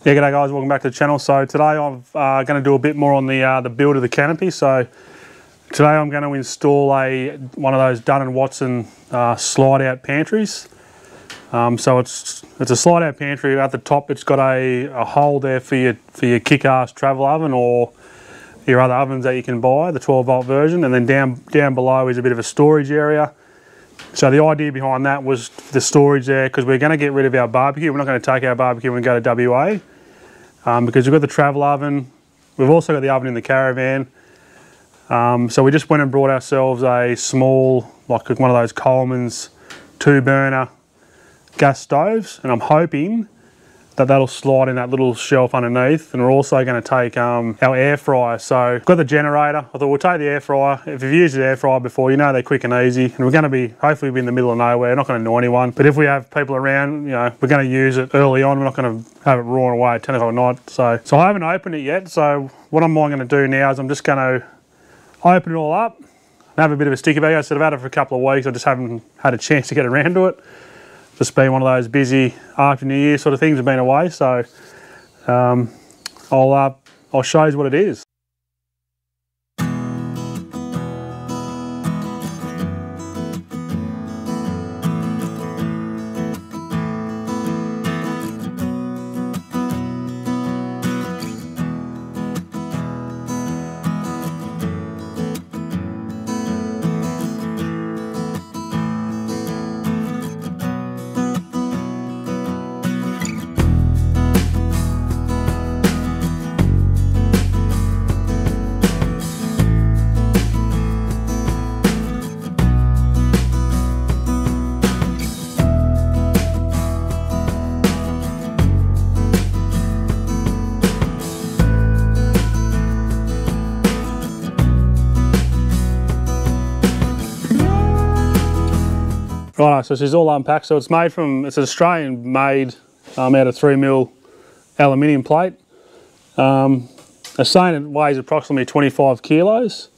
Yeah, g'day guys, welcome back to the channel. So today I'm going to do a bit more on the build of the canopy. So today I'm going to install one of those Dun & Watson slide out pantries. So it's a slide out pantry. At the top it's got a hole there for your kick-ass travel oven or your other ovens that you can buy, the 12-volt version, and then down below is a bit of a storage area. So the idea behind that was the storage there, because we're going to get rid of our barbecue. We're not going to take our barbecue and go to WA, because we've got the travel oven. We've also got the oven in the caravan. So we just went and brought ourselves a small, like one of those Coleman's 2-burner gas stoves, and I'm hoping that that'll slide in that little shelf underneath. And we're also going to take our air fryer. So we've got the generator. I thought we'll take the air fryer. If you've used the air fryer before, you know they're quick and easy, and we're going to be hopefully in the middle of nowhere. Not going to annoy anyone, but if we have people around, you know, we're going to use it early on. We're not going to have it roaring away at 10 o'clock at night. So I haven't opened it yet. So what I'm going to do now is I'm just going to open it all up and have a bit of a sticky bag. I said I've had it for a couple of weeks. I just haven't had a chance to get around to it. Just been one of those busy after New Year sort of things, have been away, so I'll show you what it is. Right, so this is all unpacked. So it's an Australian made out of 3mm aluminium plate. They're saying it weighs approximately 25 kilos.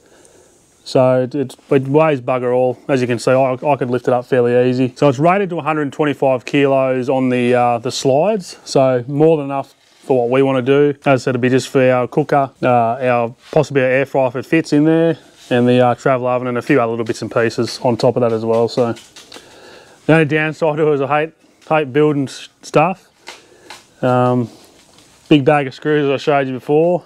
So it weighs bugger all. As you can see, I could lift it up fairly easy. So it's rated to 125 kilos on the slides. So more than enough for what we want to do. As I said, it'd be just for our cooker, possibly our air fryer if it fits in there, and the travel oven and a few other little bits and pieces on top of that as well. So the only downside to it is I hate building stuff. Big bag of screws as I showed you before.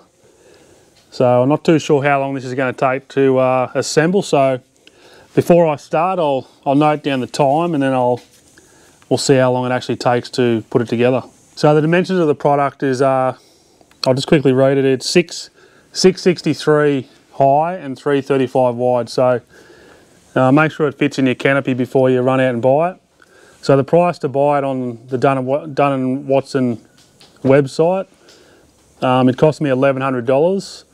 So I'm not too sure how long this is going to take to assemble. So before I start, I'll note down the time, and then we'll see how long it actually takes to put it together. So the dimensions of the product is, I'll just quickly read it. It's 663 high and 335 wide. So make sure it fits in your canopy before you run out and buy it. So the price to buy it on the Dun & Watson website, it cost me $1,100,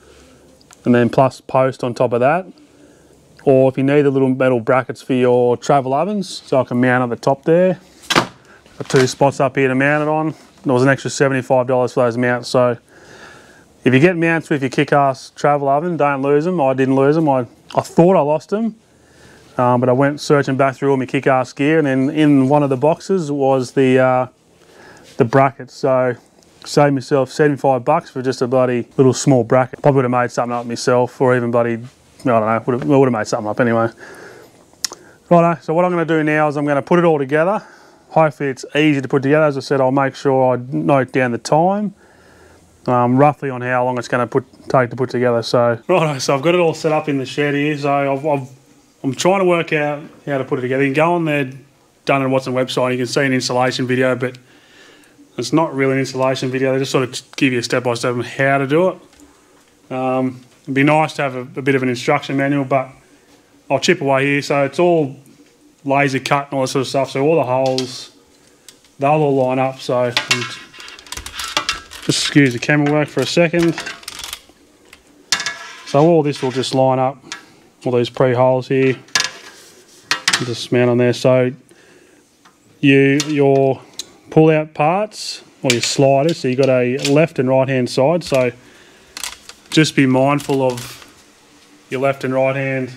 and then plus post on top of that. Or if you need the little metal brackets for your travel ovens, so I can mount at the top there. Got 2 spots up here to mount it on. There was an extra $75 for those mounts. So if you get mounts with your kick-ass travel oven, don't lose them. I didn't lose them. I thought I lost them. But I went searching back through all my kick-ass gear, and then in one of the boxes was the brackets. So saved myself $75 for just a bloody little small bracket. Probably would have made something up myself, or even bloody, I don't know, would have made something up anyway. Righto, so what I'm going to do now is I'm going to put it all together. Hopefully it's easy to put together. As I said, I'll make sure I note down the time, roughly on how long it's going to take to put together. So righto, so I've got it all set up in the shed here. So I'm trying to work out how to put it together. You can go on their Dun & Watson website, you can see an installation video, but it's not really an installation video. They just sort of give you a step-by-step of how to do it. It'd be nice to have a bit of an instruction manual, but I'll chip away here. So it's all laser cut and all that sort of stuff, so all the holes, they'll all line up. So just excuse the camera work for a second. So all this will just line up. All these pre-holes here, just mount on there. So your pull-out parts, or your sliders, so you've got a left and right-hand side. So just be mindful of your left and right-hand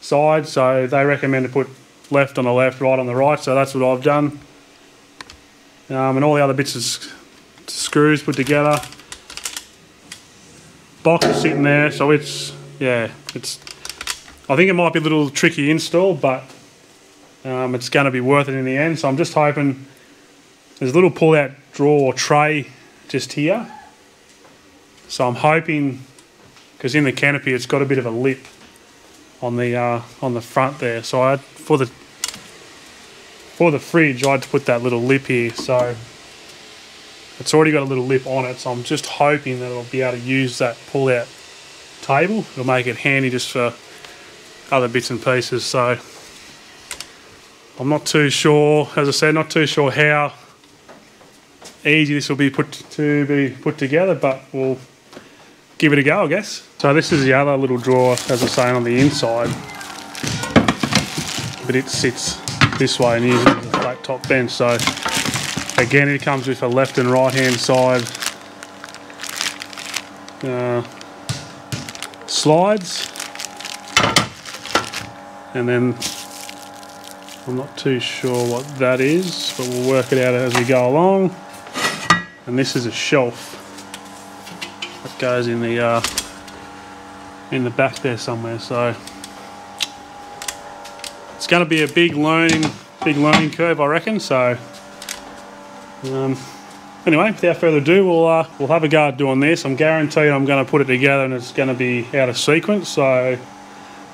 side. So they recommend to put left on the left, right on the right. So that's what I've done. And all the other bits is screws put together. Box is sitting there, so it's, yeah, I think it might be a little tricky install, but it's going to be worth it in the end. So I'm just hoping, there's a little pull-out drawer tray just here. So I'm hoping, because in the canopy it's got a bit of a lip on the front there. So for the fridge, I had to put that little lip here. So it's already got a little lip on it. So I'm just hoping that I'll be able to use that pull-out table. It'll make it handy just for other bits and pieces. So I'm not too sure, as I said, not too sure how easy this will be put together, but we'll give it a go, I guess. So this is the other little drawer, as I was saying, on the inside, but it sits this way and uses a flat top bench. So again, it comes with a left and right hand side slides, and then I'm not too sure what that is, but we'll work it out as we go along. And this is a shelf that goes in the back there somewhere. So it's going to be a big learning curve, I reckon. So anyway, without further ado, we'll have a go at doing this. I'm guaranteed I'm going to put it together and it's going to be out of sequence. So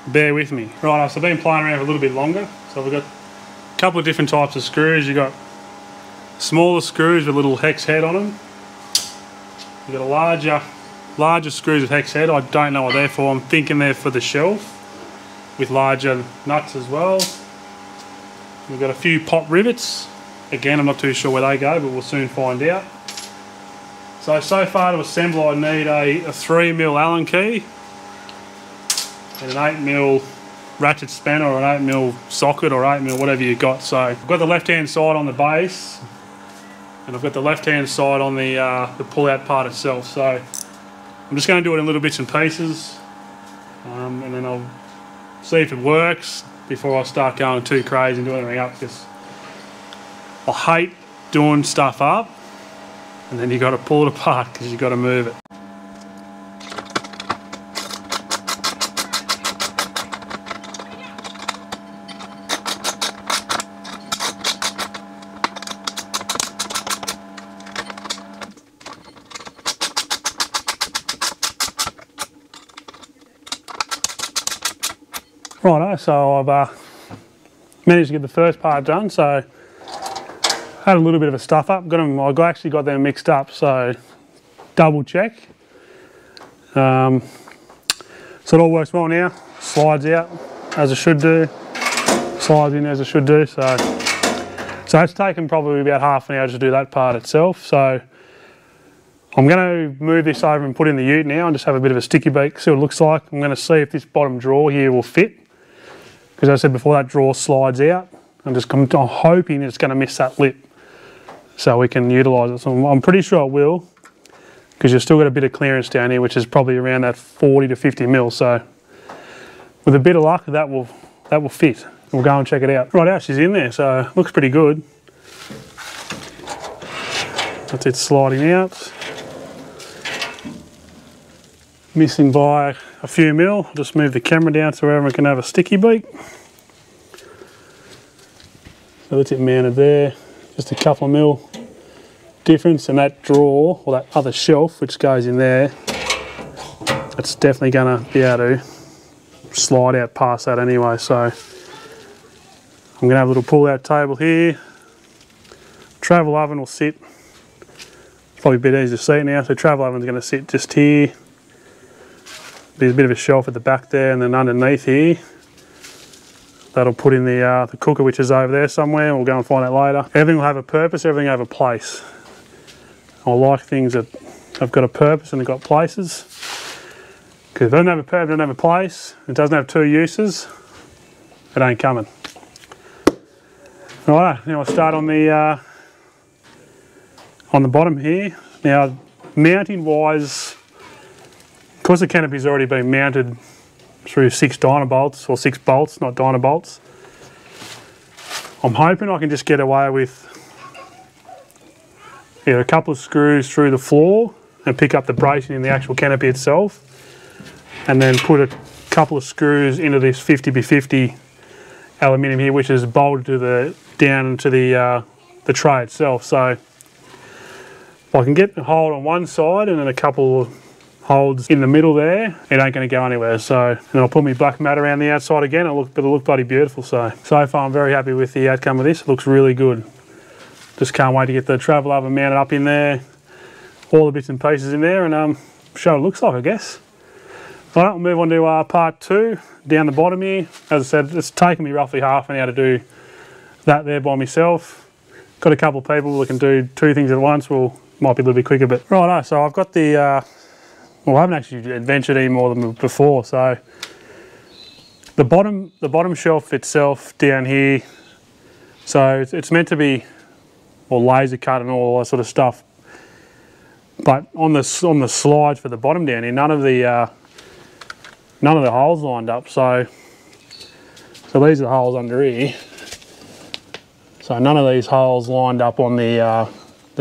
bear with me. Right, so I've been playing around for a little bit longer. So we've got a couple of different types of screws. You've got smaller screws with a little hex head on them. You've got a larger screws with hex head. I don't know what they're for. I'm thinking they're for the shelf, with larger nuts as well. We've got a few pop rivets. Again, I'm not too sure where they go, but we'll soon find out. So far to assemble, I need a 3mm Allen key and an 8mm ratchet spanner, or an 8mm socket, or 8mm, whatever you got. So I've got the left-hand side on the base, and I've got the left-hand side on the pull-out part itself. So I'm just going to do it in little bits and pieces, and then I'll see if it works before I start going too crazy and doing everything up, because I hate doing stuff up and then you got to pull it apart because you've got to move it. Righto, so I've managed to get the first part done. So had a little bit of a stuff up. I actually got them mixed up. So double check. So it all works well now. Slides out as it should do. Slides in as it should do. So it's taken probably about half an hour to do that part itself. So I'm going to move this over and put in the ute now and just have a bit of a sticky beak, see what it looks like. I'm going to see if this bottom drawer here will fit, because as I said before, that drawer slides out. I'm hoping it's going to miss that lip so we can utilise it. So I'm pretty sure it will, because you've still got a bit of clearance down here, which is probably around that 40 to 50 mil. So with a bit of luck, that will fit. We'll go and check it out. Right out, she's in there, so looks pretty good. That's it sliding out. Missing by a few mil. I'll just move the camera down so everyone can have a sticky beak. So that's it mounted there. Just a couple of mil difference, and that drawer, or that other shelf which goes in there, it's definitely going to be able to slide out past that anyway. So I'm going to have a little pull-out table here. Travel oven will sit, it's probably a bit easy to see now, so travel oven's going to sit just here. There's a bit of a shelf at the back there, and then underneath here, that'll put in the cooker, which is over there somewhere. We'll go and find out later. Everything will have a purpose, everything will have a place. I like things that have got a purpose and they've got places. Because if it doesn't have a purpose, it doesn't have a place, it doesn't have two uses, it ain't coming. Alright, now I'll start on the bottom here. Now, mounting wise, because the canopy's already been mounted through 6 Dynabolts, or 6 bolts, not Dynabolts, I'm hoping I can just get away with a couple of screws through the floor and pick up the bracing in the actual canopy itself, and then put a couple of screws into this 50x50 aluminium here, which is bolted to down into the tray itself. So if I can get a hold on one side and then a couple of holds in the middle there, it ain't going to go anywhere. So then I'll put my black mat around the outside again. It'll look bloody beautiful. So far I'm very happy with the outcome of this. It looks really good. Just can't wait to get the travel oven mounted up in there, all the bits and pieces in there, and show what it looks like, I guess. All right, we'll move on to part 2 down the bottom here. As I said, it's taken me roughly half an hour to do that there by myself. Got a couple of people that can do 2 things at once. Might be a little bit quicker, but right. So I've got the well, I haven't actually adventured any more than before. So the bottom shelf itself down here. So it's meant to be laser cut and all that sort of stuff. But on the slides for the bottom down here, none of the holes lined up. So these are the holes under here. So none of these holes lined up on the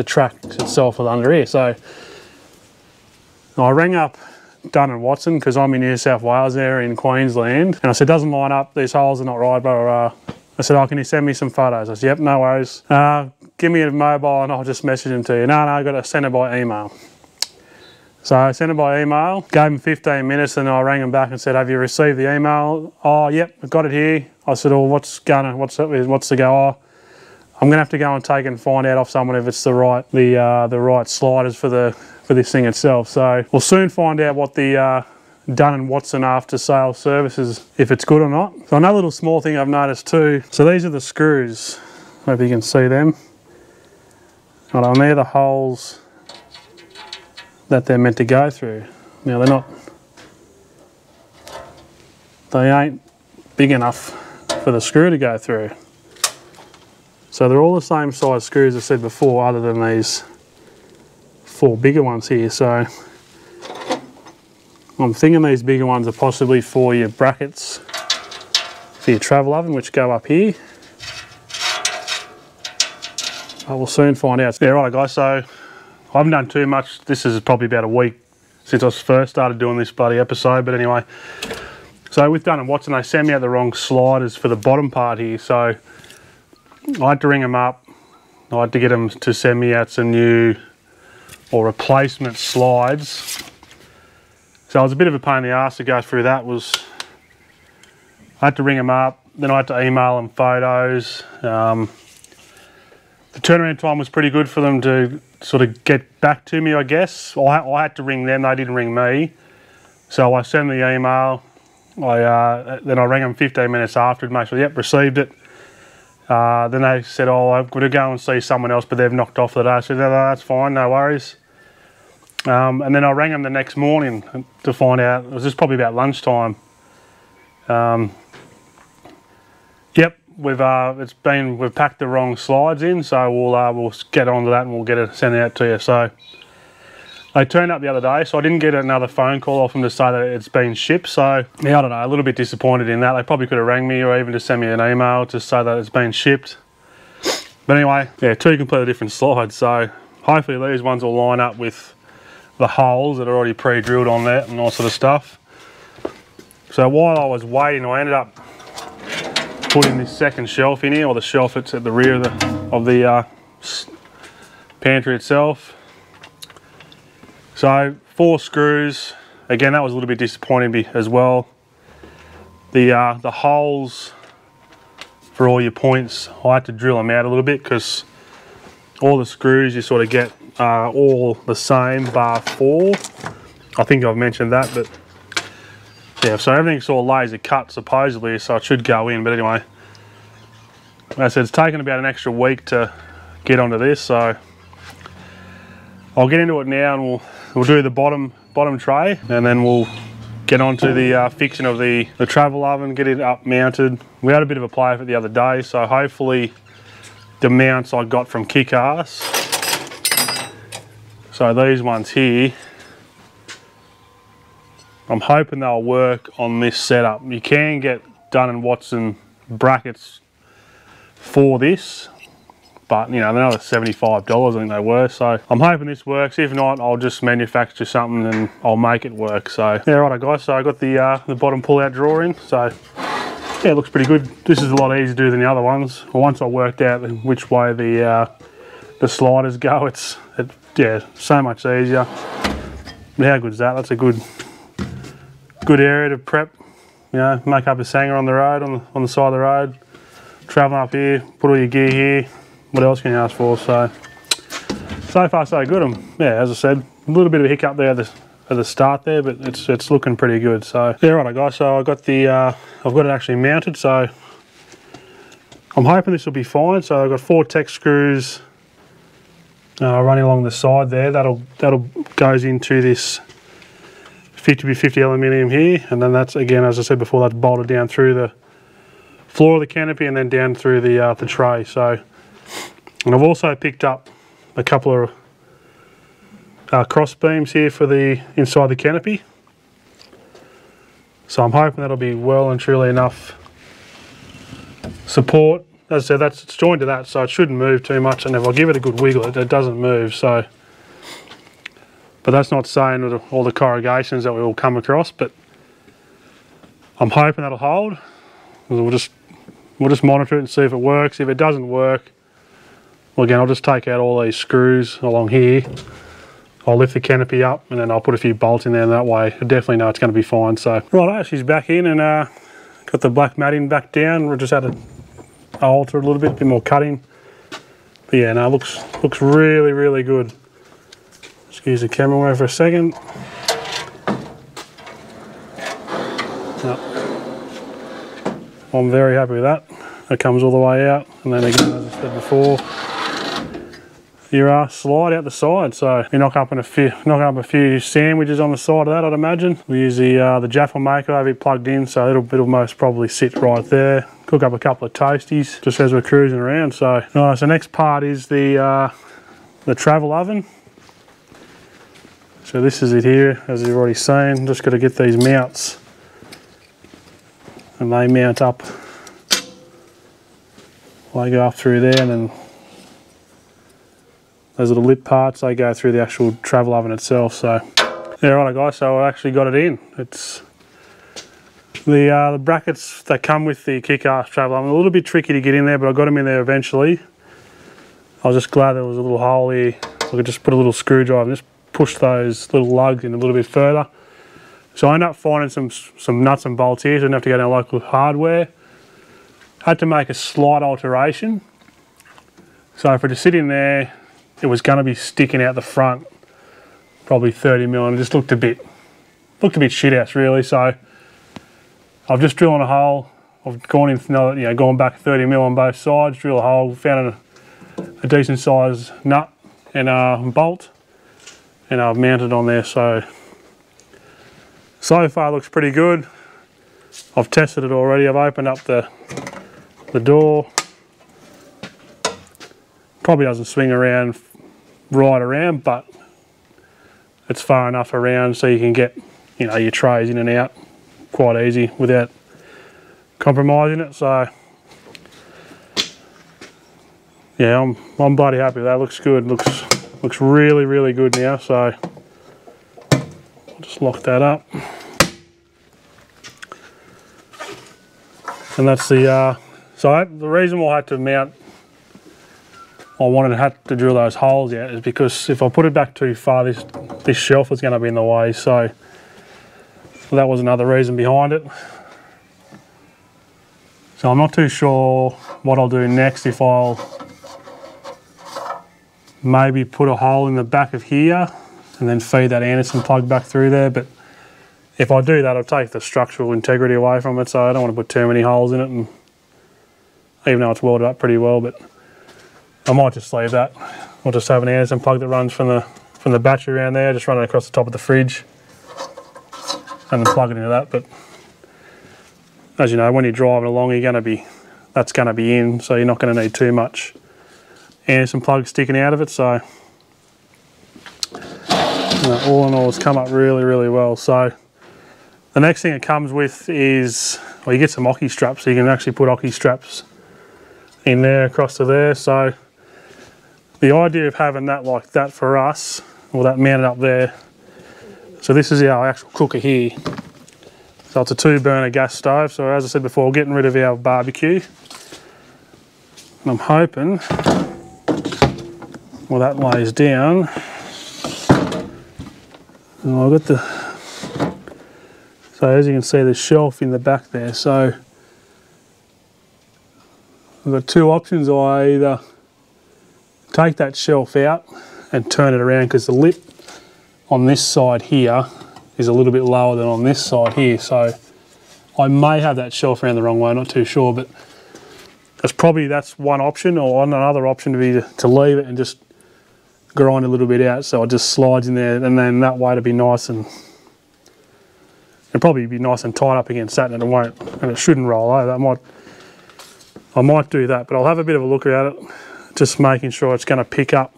track itself was under here. So I rang up Dun & Watson, because I'm in New South Wales there in Queensland, and I said, doesn't line up, these holes are not right, blah. I said, can you send me some photos? I said, yep, no worries. Give me a mobile and I'll just message them to you. No, I've got to send it by email. So I sent it by email, gave them 15 minutes, and I rang them back and said, have you received the email? Oh, yep, I've got it here. I said, oh, what's the go? Oh, I'm gonna have to go and take and find out off someone if it's the right sliders for this thing itself. So we'll soon find out what the Dun & Watson after sales services, if it's good or not. So another little small thing I've noticed too. So these are the screws. Hope you can see them. Right, and they're the holes that they're meant to go through. Now they ain't big enough for the screw to go through. So they're all the same size screws I said before, other than these 4 bigger ones here. So I'm thinking these bigger ones are possibly for your brackets for your travel oven, which go up here. I will soon find out. Yeah, right guys, so I haven't done too much. This is probably about a week since I first started doing this bloody episode, but anyway. So with Dun & Watson, they sent me out the wrong sliders for the bottom part here, so I had to ring them up. I had to get them to send me out some new or replacement slides. So it was a bit of a pain in the ass to go through that. I had to ring them up, then I had to email them photos. The turnaround time was pretty good for them to sort of get back to me, I guess. I had to ring them, they didn't ring me. So I sent the email, then I rang them 15 minutes after to make sure, yep, received it. Then they said, I've got to go and see someone else, but they've knocked off the day. I said, no, that's fine, no worries. And then I rang them the next morning to find out, it was just probably about lunchtime. Yep, we've packed the wrong slides in, so we'll get onto that and we'll get it sent out to you. So they turned up the other day, so I didn't get another phone call off them to say that it's been shipped. So yeah, I don't know, a little bit disappointed in that. They probably could have rang me or even just sent me an email to say that it's been shipped. But anyway, yeah, 2 completely different slides. So hopefully these ones will line up with the holes that are already pre-drilled on that and all sort of stuff. So while I was waiting, I ended up putting this second shelf in here, or the shelf that's at the rear of the pantry itself. So 4 screws. Again, that was a little bit disappointing as well. The holes for all your points, I had to drill them out a little bit because all the screws you sort of get are all the same bar 4. I think I've mentioned that, but yeah, so everything's all laser cut supposedly, so it should go in. But anyway, as I said, it's taken about an extra week to get onto this, so I'll get into it now and we'll do the bottom tray, and then we'll get onto the fixing of the travel oven, get it up mounted. We had a bit of a play with it the other day, so hopefully the mounts I got from Kick-Ass. So these ones here, I'm hoping they'll work on this setup. You can get Dun & Watson brackets for this, but you know, they're another $75 I think they were. So I'm hoping this works. If not, I'll just manufacture something and I'll make it work. So yeah, right guys, so I got the bottom pull out drawer in, so yeah, it looks pretty good. This is a lot easier to do than the other ones. Well, once I worked out which way the sliders go, it's yeah, so much easier. But how good is that? That's a good area to prep, you know, make up a sanger on the road, on the side of the road, traveling up here, put all your gear here. What else can you ask for? So far so good. Yeah, as I said, a little bit of a hiccup there at the start there, but it's looking pretty good. So yeah, right guys, so I got I've got it actually mounted, so I'm hoping this will be fine. So I've got 4 Tech screws running along the side there. That'll goes into this 50x50 aluminium here, and then that's, again, as I said before, that's bolted down through the floor of the canopy and then down through the tray. So, and I've also picked up a couple of cross beams here for the inside the canopy. So I'm hoping that'll be well and truly enough support. As I said, it's joined to that, so it shouldn't move too much, and if I give it a good wiggle, it doesn't move. So, but that's not saying that all the corrugations that we will come across, but I'm hoping that'll hold. We'll just monitor it and see if it works. If it doesn't work, well, again, I'll just take out all these screws along here. I'll lift the canopy up and then I'll put a few bolts in there, and that way I definitely know it's going to be fine. So right, she's back in, and got the black matting back down. We just had to alter it a little bit more cutting. But yeah, no, it looks really, really good. Excuse the camera away for a second. I'm very happy with that. It comes all the way out, and then again, as I said before, your slide out the side. So you knock up a few sandwiches on the side of that, I'd imagine. We use the Jaffa maker over here plugged in, so it'll most probably sit right there. Cook up a couple of toasties just as we're cruising around. So nice. The next part is the travel oven. So this is it here, as you've already seen. Just got to get these mounts, and they mount up. They go up through there, and then those little lip parts, they go through the actual travel oven itself. So yeah, right guys, so I actually got it in. It's the brackets that come with the kick-ass travel oven. A little bit tricky to get in there, but I got them in there eventually. I was just glad there was a little hole here. I could just put a little screwdriver and just push those little lugs in a little bit further. So I ended up finding some nuts and bolts here, so I didn't have to go down local hardware. I had to make a slight alteration. So for it to sit in there, it was going to be sticking out the front, probably 30mm, and it just looked a bit shit ass really. So I've just drilled a hole. I've gone in, gone back 30mm on both sides, drill a hole, found a decent size nut and bolt, and I've mounted on there. So far it looks pretty good. I've tested it already. I've opened up the door. Probably doesn't swing around right around, but it's far enough around so you can get your trays in and out quite easy without compromising it. So yeah, I'm bloody happy with that. Looks good. Looks really, really good now. So I'll just lock that up. And that's the the reason why I had to mount, had to drill those holes out, is because if I put it back too far, this shelf was going to be in the way. So that was another reason behind it. So I'm not too sure what I'll do next, if I'll maybe put a hole in the back of here and then feed that Anderson plug back through there. But if I do that, I'll take the structural integrity away from it, so I don't want to put too many holes in it, and even though it's welded up pretty well. But I might just leave that. I'll just have an Anderson plug that runs from the battery around there, just run it across the top of the fridge and then plug it into that. But as you know, when you're driving along, that's going to be in, so you're not going to need too much Anderson plug sticking out of it. So all in all, it's come up really, really well. So the next thing it comes with is, well, you get some hockey straps, so you can actually put hockey straps in there across to there. So the idea of having that like that for us, or that mounted up there, so this is our actual cooker here. So it's a 2-burner gas stove. So as I said before, getting rid of our barbecue. And I'm hoping, well, that lays down. And I've got the, so as you can see, the shelf in the back there. So I've got two options. I either take that shelf out and turn it around, because the lip on this side here is a little bit lower than on this side here. So I may have that shelf around the wrong way, not too sure, but that's one option. Or another option to be to leave it and just grind a little bit out, so it just slides in there, and then that way it'll be nice, and it'll probably be nice and tight up against that, and it won't, and it shouldn't roll over. I might do that, but I'll have a bit of a look at it, just making sure it's going to pick up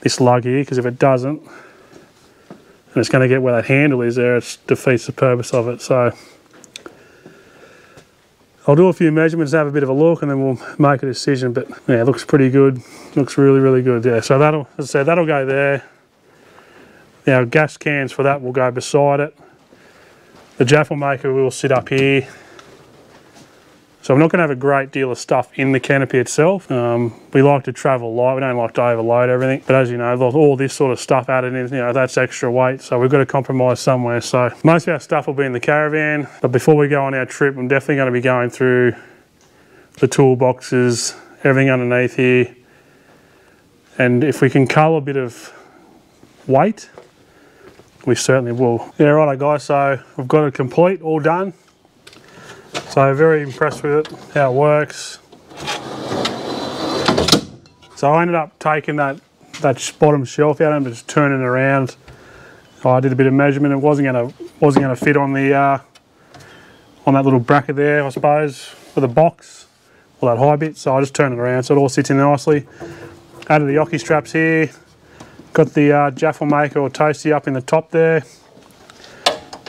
this lug here, because if it doesn't, and it's going to get where that handle is there, it defeats the purpose of it. So I'll do a few measurements, have a bit of a look, and then we'll make a decision. But yeah, it looks pretty good. Looks really, really good. Yeah, so that'll, as I said, that'll go there. Our gas cans for that will go beside it. The jaffle maker will sit up here. So I'm not going to have a great deal of stuff in the canopy itself. We like to travel light. We don't like to overload everything. But as you know, all this sort of stuff added in, that's extra weight. So we've got to compromise somewhere. So most of our stuff will be in the caravan. But before we go on our trip, I'm definitely going to be going through the toolboxes, everything underneath here. And if we can cull a bit of weight, we certainly will. Yeah, righto guys, so we've got it complete, all done. So very impressed with it, how it works. So I ended up taking that bottom shelf out and just turning it around. I did a bit of measurement. It wasn't gonna fit on the on that little bracket there, I suppose, for the box, or that high bit. So I just turned it around so it all sits in nicely. Added the yoke straps here. Got the jaffle maker or toasty up in the top there.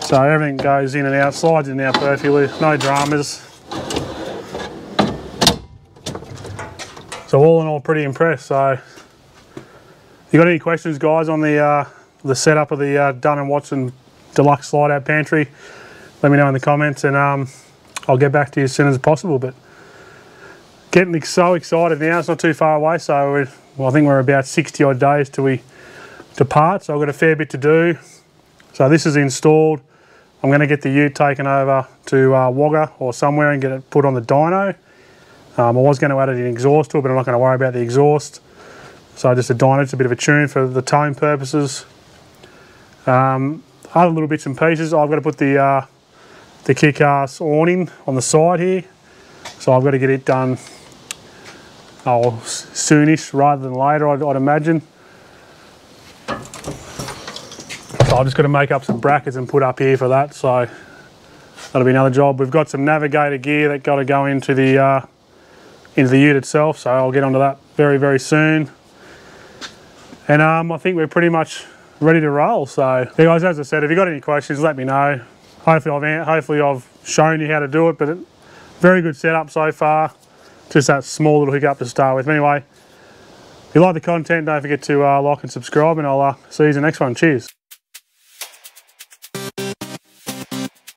So everything goes in and out, slides in and out perfectly, no dramas. So all in all, pretty impressed. So you got any questions, guys, on the setup of the Dun & Watson Deluxe Slide-Out Pantry? Let me know in the comments, and I'll get back to you as soon as possible. But getting so excited now, it's not too far away, so I think we're about 60 odd days till we depart, so I've got a fair bit to do. So this is installed. I'm going to get the ute taken over to Wagga or somewhere and get it put on the dyno. I was going to add an exhaust to it, but I'm not going to worry about the exhaust. So just a dyno, it's a bit of a tune for the towing purposes. Other little bits and pieces, I've got to put the kick-ass awning on the side here. So I've got to get it done soonish rather than later, I'd imagine. So I've just got to make up some brackets and put up here for that, so that'll be another job. We've got some navigator gear that got to go into the ute itself, so I'll get onto that very, very soon. And I think we're pretty much ready to roll. So yeah, guys, as I said, if you've got any questions, let me know. Hopefully I've shown you how to do it, but very good setup so far. Just that small little hiccup to start with. But anyway, if you like the content, don't forget to like and subscribe, and I'll see you in the next one. Cheers.